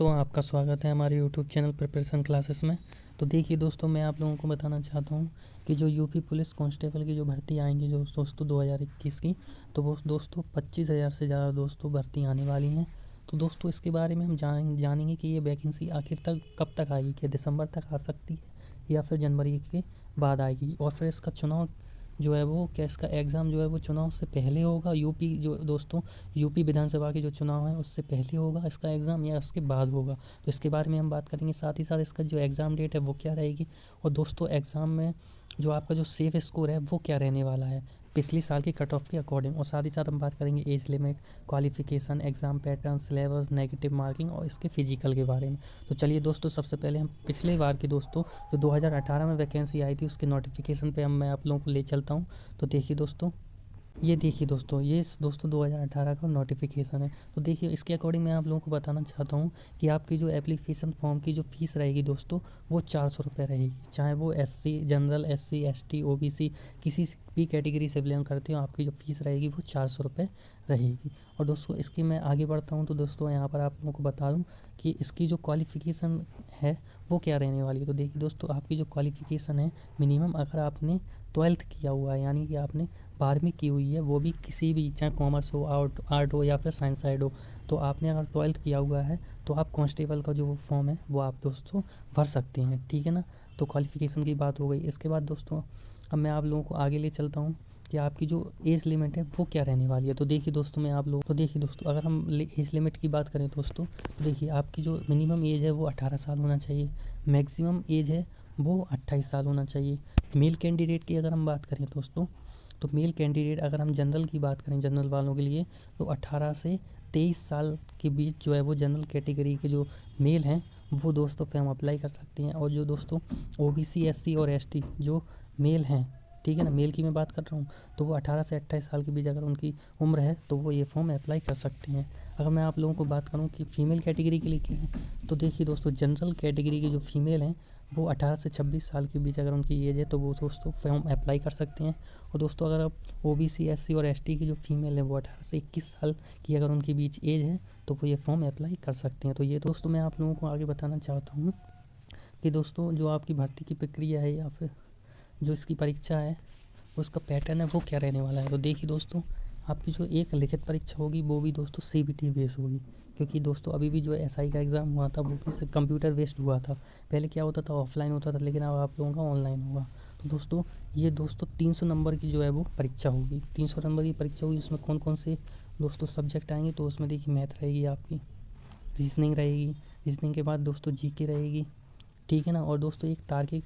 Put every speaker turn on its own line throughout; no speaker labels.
दोस्तों, आपका स्वागत है हमारे यूट्यूब चैनल प्रिपरेशन क्लासेस में। तो देखिए दोस्तों, मैं आप लोगों को बताना चाहता हूँ कि जो यूपी पुलिस कांस्टेबल की जो भर्ती आएंगी जो दोस्तों 2021 की, तो वो दोस्तों 25,000 से ज़्यादा दोस्तों भर्ती आने वाली हैं। तो दोस्तों इसके बारे में हम जानेंगे कि ये वैकेंसी आखिर तक कब तक आएगी, क्या दिसंबर तक आ सकती है या फिर जनवरी के बाद आएगी, और फिर इसका चुनाव जो है वो क्या इसका एग्ज़ाम जो है वो चुनाव से पहले होगा, यूपी जो दोस्तों यूपी विधानसभा के जो चुनाव है उससे पहले होगा इसका एग्ज़ाम या उसके बाद होगा। तो इसके बारे में हम बात करेंगे, साथ ही साथ इसका जो एग्ज़ाम डेट है वो क्या रहेगी, और दोस्तों एग्ज़ाम में जो आपका जो सेफ स्कोर है वो क्या रहने वाला है पिछली साल की कट ऑफ के अकॉर्डिंग। और साथ ही साथ हम बात करेंगे age limit, qualification, exam pattern, syllabus, negative marking और इसके फिजिकल के बारे में। तो चलिए दोस्तों, सबसे पहले हम पिछले बार की दोस्तों जो 2018 में वैकेंसी आई थी उसके नोटिफिकेशन पे मैं आप लोगों को ले चलता हूँ। तो देखिए दोस्तों, ये देखिए दोस्तों, ये दोस्तों 2018 का नोटिफिकेशन है। तो देखिए इसके अकॉर्डिंग मैं आप लोगों को बताना चाहता हूँ कि आपकी जो एप्लीकेशन फॉर्म की जो फ़ीस रहेगी दोस्तों वो 400 रुपये रहेगी। चाहे वो SC general, SC ST OBC किसी भी कैटेगरी से बिलोंग करते हो, आपकी जो फ़ीस रहेगी वो 400 रुपये रहेगी। और दोस्तों इसकी मैं आगे बढ़ता हूँ, तो दोस्तों यहाँ पर आप लोगों को बता दूँ कि इसकी जो क्वालिफ़िकेशन है वो क्या रहने वाली है। तो देखिए दोस्तों, आपकी जो क्वालिफ़िकेशन है मिनिमम, अगर आपने 12th किया हुआ है यानी कि आपने 12वीं की हुई है, वो भी किसी भी, चाहे कॉमर्स हो, आर्ट हो या फिर साइंस साइड हो, तो आपने अगर 12th किया हुआ है तो आप कांस्टेबल का जो फॉर्म है वो आप दोस्तों भर सकते हैं, ठीक है ना। तो क्वालिफ़िकेशन की बात हो गई। इसके बाद दोस्तों अब मैं आप लोगों को आगे ले चलता हूँ कि आपकी जो एज लिमिट है वो क्या रहने वाली है। तो देखिए दोस्तों, मैं आप लोग तो देखिए दोस्तों, अगर हम एज लिमिट की बात करें दोस्तों, तो देखिए आपकी जो मिनिमम एज है वो 18 साल होना चाहिए, मैक्सिमम एज है वो 28 साल होना चाहिए। मेल कैंडिडेट की अगर हम बात करें दोस्तों, तो मेल कैंडिडेट अगर हम जनरल की बात करें, जनरल वालों के लिए, तो 18 से 23 साल के बीच जो है वो जनरल कैटेगरी के जो मेल हैं वो दोस्तों फॉर्म अप्लाई कर सकते हैं। और जो दोस्तों ओबीसी, एससी और एसटी जो मेल हैं, ठीक है ना, मेल की मैं बात कर रहा हूँ, तो वो 18 से 28 साल के बीच अगर उनकी उम्र है तो वो ये फॉर्म अप्लाई कर सकते हैं। अगर मैं आप लोगों को बात करूँ कि फ़ीमेल कैटेगरी के लिए क्या है, तो देखिए दोस्तों, जनरल कैटेगरी के जो फीमेल हैं वो 18 से 26 साल के बीच अगर उनकी एज है तो वो दोस्तों फॉर्म अप्लाई कर सकते हैं। और दोस्तों अगर आप ओबीसी, एससी और एसटी की जो फीमेल है वो 18 से 21 साल की अगर उनके बीच एज है तो वो ये फॉर्म अप्लाई कर सकते हैं। तो ये दोस्तों मैं आप लोगों को आगे बताना चाहता हूँ कि दोस्तों जो आपकी भर्ती की प्रक्रिया है या फिर जो इसकी परीक्षा है उसका पैटर्न है वो क्या रहने वाला है। तो देखिए दोस्तों, आपकी जो एक लिखित परीक्षा होगी वो भी दोस्तों सीबीटी बेस होगी, क्योंकि दोस्तों अभी भी जो एसआई का एग्ज़ाम हुआ था वो किस कंप्यूटर बेस्ड हुआ था। पहले क्या होता था, ऑफलाइन होता था, लेकिन अब आप लोगों का ऑनलाइन होगा। तो दोस्तों ये दोस्तों 300 नंबर की जो है वो परीक्षा होगी, 300 नंबर की परीक्षा होगी। उसमें कौन कौन से दोस्तों सब्जेक्ट आएंगे, तो उसमें देखिए मैथ रहेगी, आपकी रीजनिंग रहेगी, रीजनिंग के बाद दोस्तों जीके रहेगी, ठीक है ना। और दोस्तों एक तार्किक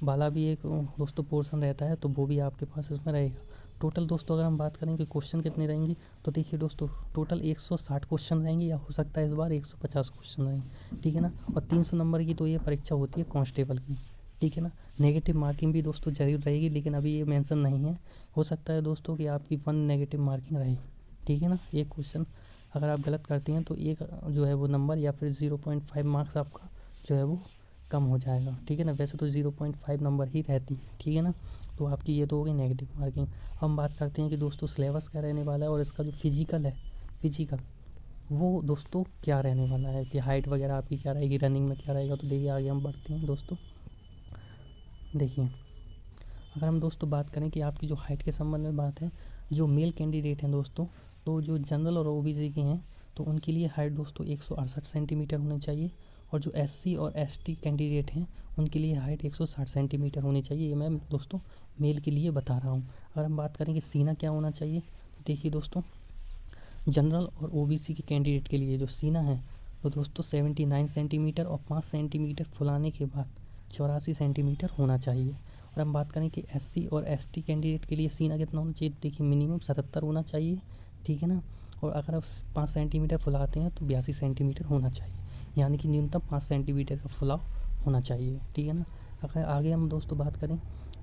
वाला भी एक दोस्तों पोर्शन रहता है, तो वो भी आपके पास इसमें रहेगा। टोटल दोस्तों अगर हम बात करें कि क्वेश्चन कितने रहेंगे, तो देखिए दोस्तों टोटल 160 क्वेश्चन रहेंगे, या हो सकता है इस बार 150 क्वेश्चन रहेंगे, ठीक है ना। और 300 नंबर की तो ये परीक्षा होती है कांस्टेबल की, ठीक है ना। नेगेटिव मार्किंग भी दोस्तों जरूर रहेगी, लेकिन अभी ये मेंशन नहीं है। हो सकता है दोस्तों कि आपकी 1 नेगेटिव मार्किंग रहे, ठीक है ना। एक क्वेश्चन अगर आप गलत करते हैं तो एक जो है वो नंबर या फिर 0.5 मार्क्स आपका जो है वो कम हो जाएगा, ठीक है ना। वैसे तो 0.5 नंबर ही रहती है, ठीक है ना। तो आपकी ये तो हो गई नेगेटिव मार्किंग। हम बात करते हैं कि दोस्तों सिलेबस क्या रहने वाला है, और इसका जो फिजिकल है, फिजिकल वो दोस्तों क्या रहने वाला है, कि हाइट वगैरह आपकी क्या रहेगी, रनिंग में क्या रहेगा। तो देखिए आगे हम बढ़ते हैं दोस्तों। देखिए अगर हम दोस्तों बात करें कि आपकी जो हाइट के संबंध में बात है, जो मेल कैंडिडेट हैं दोस्तों, तो जो जनरल और ओबीसी के हैं तो उनके लिए हाइट दोस्तों 168 सेंटीमीटर होनी चाहिए। और जो एससी और एसटी कैंडिडेट हैं उनके लिए हाइट 160 सेंटीमीटर होनी चाहिए। ये मैं दोस्तों मेल के लिए बता रहा हूँ। अगर हम बात करें कि सीना क्या होना चाहिए, तो देखिए दोस्तों जनरल और ओबीसी के कैंडिडेट के लिए जो सीना है तो दोस्तों 79 सेंटीमीटर और 5 सेंटीमीटर फुलाने के बाद 84 सेंटीमीटर होना चाहिए। और हम बात करें कि एससी और एसटी कैंडिडेट के लिए सीना कितना होना चाहिए, देखिए मिनिमम 77 होना चाहिए, ठीक है ना। और अगर आप 5 सेंटीमीटर फुलाते हैं तो 82 सेंटीमीटर होना चाहिए, यानी कि न्यूनतम 5 सेंटीमीटर का फुलाव होना चाहिए, ठीक है ना। अगर आगे हम दोस्तों बात करें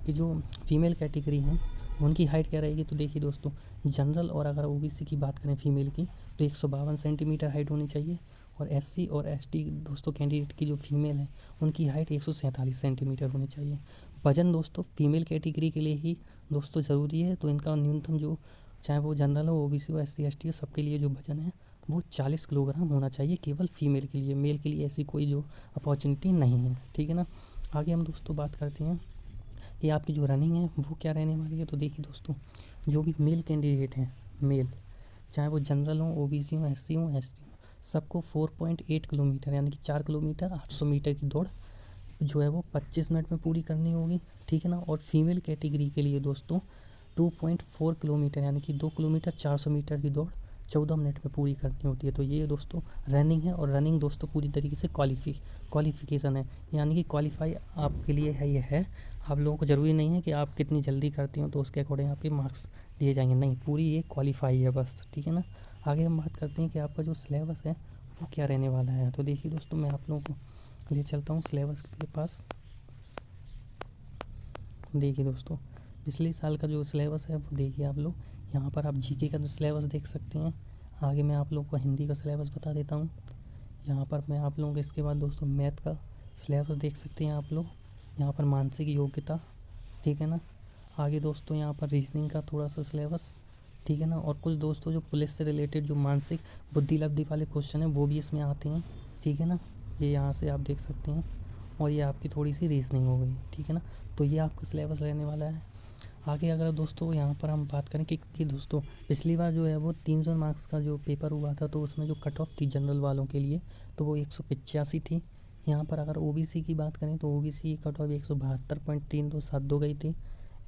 कि जो फीमेल कैटेगरी हैं उनकी हाइट क्या रहेगी, तो देखिए दोस्तों जनरल और अगर ओबीसी की बात करें फीमेल की तो 152 सेंटीमीटर हाइट होनी चाहिए। और एससी और एसटी दोस्तों कैंडिडेट की जो फीमेल है उनकी हाइट 147 सेंटीमीटर होनी चाहिए। वजन दोस्तों फीमेल कैटेगरी के लिए ही दोस्तों ज़रूरी है, तो इनका न्यूनतम जो, चाहे वो जनरल हो, ओबीसी हो, एससी एसटी हो, सबके लिए जो वजन है वो 40 किलोग्राम होना चाहिए केवल फीमेल के लिए। मेल के लिए ऐसी कोई जो अपॉर्चुनिटी नहीं है, ठीक है ना। आगे हम दोस्तों बात करते हैं कि आपकी जो रनिंग है वो क्या रहने वाली है। तो देखिए दोस्तों, जो भी मेल कैंडिडेट हैं, मेल चाहे वो जनरल हो, ओबीसी हो, एससी हो, एसटी हो, सबको 4.8 किलोमीटर यानी कि 4 किलोमीटर 800 मीटर की दौड़ जो है वो 25 मिनट में पूरी करनी होगी, ठीक है ना। और फीमेल कैटेगरी के लिए दोस्तों 2.4 किलोमीटर यानी कि 2 किलोमीटर 400 मीटर की दौड़ 14 मिनट में पूरी करनी होती है। तो ये दोस्तों रनिंग है, और रनिंग दोस्तों पूरी तरीके से क्वालिफिकेशन है, यानी कि क्वालिफाई आपके लिए है। ये है, आप लोगों को ज़रूरी नहीं है कि आप कितनी जल्दी करते हो तो उसके अकॉर्डिंग आपके मार्क्स दिए जाएंगे, नहीं, पूरी ये क्वालिफाई है बस, ठीक है ना। आगे हम बात करते हैं कि आपका जो सिलेबस है वो क्या रहने वाला है। तो देखिए दोस्तों, मैं आप लोगों को ले चलता हूँ सिलेबस के पास। देखिए दोस्तों, पिछले साल का जो सिलेबस है वो देखिए आप लोग, यहाँ पर आप जीके का जो सिलेबस देख सकते हैं। आगे मैं आप लोगों को हिंदी का सिलेबस बता देता हूँ। यहाँ पर मैं आप लोगों को इसके बाद दोस्तों मैथ का सिलेबस देख सकते हैं आप लोग। यहाँ पर मानसिक योग्यता, ठीक है ना। आगे दोस्तों यहाँ पर रीजनिंग का थोड़ा सा सिलेबस, ठीक है ना। और कुछ दोस्तों जो पुलिस से रिलेटेड जो मानसिक बुद्धि लब्धि वाले क्वेश्चन हैं वो भी इसमें आते हैं, ठीक है ना। ये यहाँ से आप देख सकते हैं। और ये आपकी थोड़ी सी रीजनिंग हो गई, ठीक है ना। तो ये आपका सिलेबस रहने वाला है। आगे अगर दोस्तों यहाँ पर हम बात करें कि दोस्तों पिछली बार जो है वो 300 मार्क्स का जो पेपर हुआ था, तो उसमें जो कट ऑफ थी जनरल वालों के लिए तो वो 185 थी। यहाँ पर अगर ओबीसी की बात करें तो ओबीसी की कट ऑफ 172.3272 गई थी।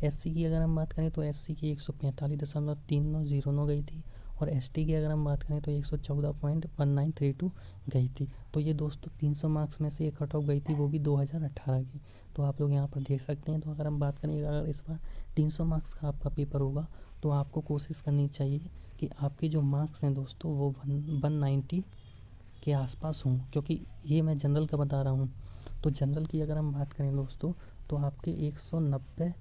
एससी की अगर हम बात करें तो एससी की 145.3909 गई थी। और एसटी की अगर हम बात करें तो 114.1932 गई थी। तो ये दोस्तों 300 मार्क्स में से ये कट ऑफ गई थी, वो भी 2018 की। तो आप लोग यहाँ पर देख सकते हैं। तो अगर हम बात करें, अगर इस बार 300 मार्क्स का आपका पेपर होगा तो आपको कोशिश करनी चाहिए कि आपके जो मार्क्स हैं दोस्तों वो 190 के आसपास हों, क्योंकि ये मैं जनरल का बता रहा हूँ। तो जनरल की अगर हम बात करें दोस्तों तो आपके 190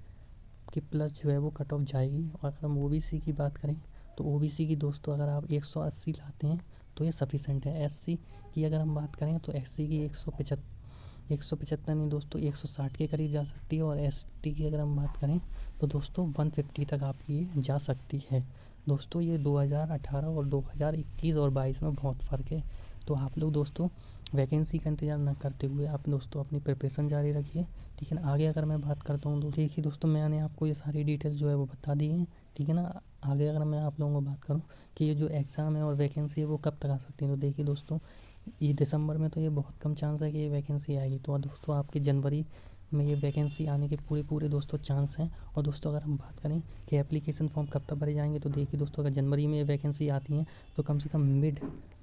के प्लस जो है वो कट ऑफ जाएगी। और अगर हम ओबीसी की बात करें तो ओबीसी की दोस्तों अगर आप 180 लाते हैं तो ये सफिशेंट है। एससी की अगर हम बात करें तो एससी की 175 नहीं दोस्तों 160 के करीब जा सकती है। और एसटी की अगर हम बात करें तो दोस्तों 150 तक आपकी ये जा सकती है। दोस्तों ये 2018 और 2021 और 22 में बहुत फ़र्क है। तो आप लोग दोस्तों वैकेंसी का इंतज़ार न करते हुए आप दोस्तों अपनी प्रिपरेशन जारी रखिए, ठीक है ना। आगे अगर मैं बात करता हूँ तो देखिए दोस्तों, मैंने आपको ये सारी डिटेल जो है वो बता दी है, ठीक है ना। आगे अगर मैं आप लोगों को बात करूँ कि ये जो एग्ज़ाम है और वैकेंसी है वो कब तक आ सकती है, तो देखिए दोस्तों, ये दिसंबर में तो ये बहुत कम चांस है कि ये वैकेंसी आएगी। तो दोस्तों आपके जनवरी में ये वैकेंसी आने के पूरे दोस्तों चांस हैं। और दोस्तों अगर हम बात करें कि एप्लीकेशन फॉर्म कब तक भरे जाएंगे, तो देखिए दोस्तों, अगर जनवरी में ये वैकेंसी आती हैं तो कम से कम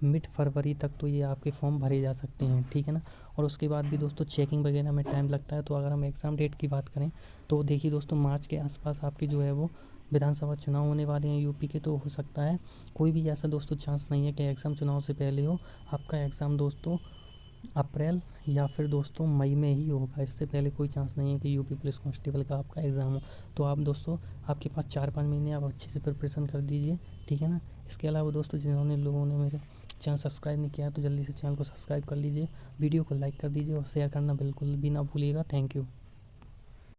मिड फरवरी तक तो ये आपके फॉर्म भरे जा सकते हैं, ठीक है ना। और उसके बाद भी दोस्तों चेकिंग वगैरह में टाइम लगता है। तो अगर हम एग्ज़ाम डेट की बात करें तो देखिए दोस्तों, मार्च के आसपास आपकी जो है वो विधानसभा चुनाव होने वाले हैं यूपी के। तो हो सकता है कोई भी ऐसा दोस्तों चांस नहीं है कि एग्ज़ाम चुनाव से पहले हो। आपका एग्ज़ाम दोस्तों अप्रैल या फिर दोस्तों मई में ही होगा, इससे पहले कोई चांस नहीं है कि यूपी पुलिस कांस्टेबल का आपका एग्ज़ाम हो। तो आप दोस्तों, आपके पास 4-5 महीने आप अच्छे से प्रिपरेशन कर दीजिए, ठीक है ना। इसके अलावा दोस्तों, जिन्होंने लोगों ने मेरे चैनल सब्सक्राइब नहीं किया है तो जल्दी से चैनल को सब्सक्राइब कर लीजिए, वीडियो को लाइक कर दीजिए और शेयर करना बिल्कुल भी ना भूलिएगा। Thank you.